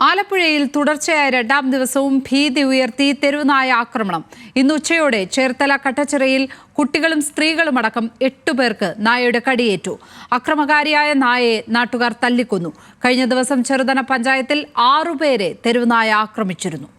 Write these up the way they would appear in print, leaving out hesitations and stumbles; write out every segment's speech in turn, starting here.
ആലപ്പുഴയിൽ തുടർച്ചയായ രണ്ടാം ദിവസവും ഭീതി ഉയർത്തി തെരുവുനായ ആക്രമണം. ഇന്ന് ഉച്ചയോടെ ചേർത്തല കട്ടച്ചിറയിൽ കുട്ടികളും സ്ത്രീകളുമടക്കം 8 പേർക്ക് നായയുടെ കടിയേറ്റു. അക്രമകാരിയായ നായയെ നാട്ടുകാർ തല്ലിക്കൊന്നു. കഴിഞ്ഞ ദിവസം ചെറുതന പഞ്ചായത്തിൽ 6 പേരെ തെരുവുനായ ആക്രമിച്ചിരുന്നു.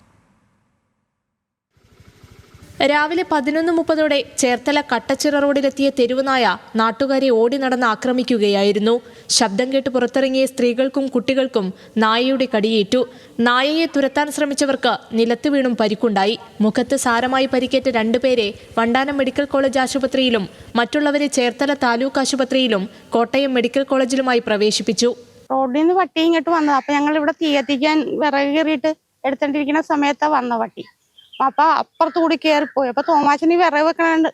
രാവിലെ 11:30 ചേർത്തല കട്ടച്ചിറ റോഡിലെത്തിയ തെരുവുനായ നാട്ടുകാരെ ഓടി നടന്ന് ആക്രമിക്കുകയായിരുന്നു. ശബ്ദം കേട്ട് പുറത്തിറങ്ങിയ സ്ത്രീകൾക്കും കുട്ടികൾക്കും നായയുടെ കടിയേറ്റു. നായയെ തുരത്താൻ ശ്രമിച്ചവർക്ക് നിലത്ത് വീണും പരിക്കുണ്ടായി. മുഖത്ത് സാരമായി പരിക്കേറ്റ 2 പേരെ വണ്ടാനം മെഡിക്കൽ കോളേജ് ആശുപത്രിയിലും മറ്റുള്ളവരെ ചേർത്തല താലൂക്ക് ആശുപത്രിയിലും കോട്ടയം മെഡിക്കൽ കോളേജിലുമായി പ്രവേശിപ്പിച്ചു. റോഡിൽ നിന്ന് പട്ടി ഇങ്ങോട്ട് വന്നത്. അപ്പൊ ഞങ്ങൾ ഇവിടെ തീ കത്തിക്കാൻ വിറക് കയറിയിട്ട് എടുത്തോണ്ടിരിക്കുന്ന സമയത്താ വന്ന പട്ടി. അപ്പൊ അപ്പുറത്ത് കൂടി കയറിപ്പോയി. അപ്പൊ തോമാശന് വിറക് വെക്കണുണ്ട്.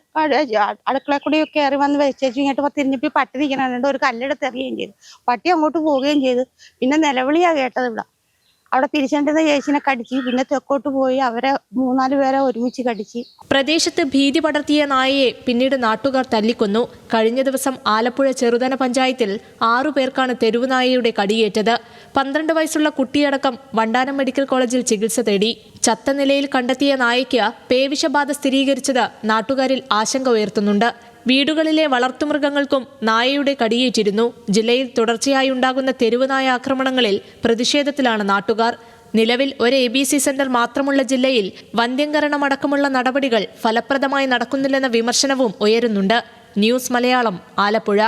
അടുക്കള കൂടി കയറി വന്ന് വെച്ചേച്ചു. ഇങ്ങോട്ട് തിരിഞ്ഞപ്പോ പട്ടി നിൽക്കണുണ്ട്. ഒരു കല്ലെടുത്ത് എറിയുകയും ചെയ്തു. പട്ടി അങ്ങോട്ട് പോവുകയും ചെയ്തു. പിന്നെ നിലവിളിയാ കേട്ടത്. അവിടെ പിരിച്ചേണ്ടുന്ന ചേച്ചിനെ കടിച്ച്. പിന്നെ തെക്കോട്ട് പോയി അവരെ 3-4 പേരെ ഒരുമിച്ച് കടിച്ച്. പ്രദേശത്ത് ഭീതി പടർത്തിയ നായയെ പിന്നീട് നാട്ടുകാർ തല്ലിക്കൊന്നു. കഴിഞ്ഞ ദിവസം ആലപ്പുഴ ചെറുതന പഞ്ചായത്തിൽ 6 പേർക്കാണ് തെരുവുനായയുടെ കടിയേറ്റത്. 12 വയസ്സുള്ള കുട്ടിയടക്കം വണ്ടാനം മെഡിക്കൽ കോളേജിൽ ചികിത്സ തേടി. ചത്ത നിലയിൽ കണ്ടെത്തിയ നായയ്ക്ക് പേവിഷബാധ സ്ഥിരീകരിച്ചത് നാട്ടുകാരിൽ ആശങ്ക ഉയർത്തുന്നുണ്ട്. വീടുകളിലെ വളർത്തുമൃഗങ്ങൾക്കും നായയുടെ കടിയേറ്റിരുന്നു. ജില്ലയിൽ തുടർച്ചയായി ഉണ്ടാകുന്ന തെരുവുനായ ആക്രമണങ്ങളിൽ പ്രതിഷേധത്തിലാണ് നാട്ടുകാർ. നിലവിൽ ഒരു ABC സെന്റർ മാത്രമുള്ള ജില്ലയിൽ വന്ധ്യംകരണമടക്കമുള്ള നടപടികൾ ഫലപ്രദമായി നടക്കുന്നില്ലെന്ന വിമർശനവും ഉയരുന്നുണ്ട്. ന്യൂസ് മലയാളം, ആലപ്പുഴ.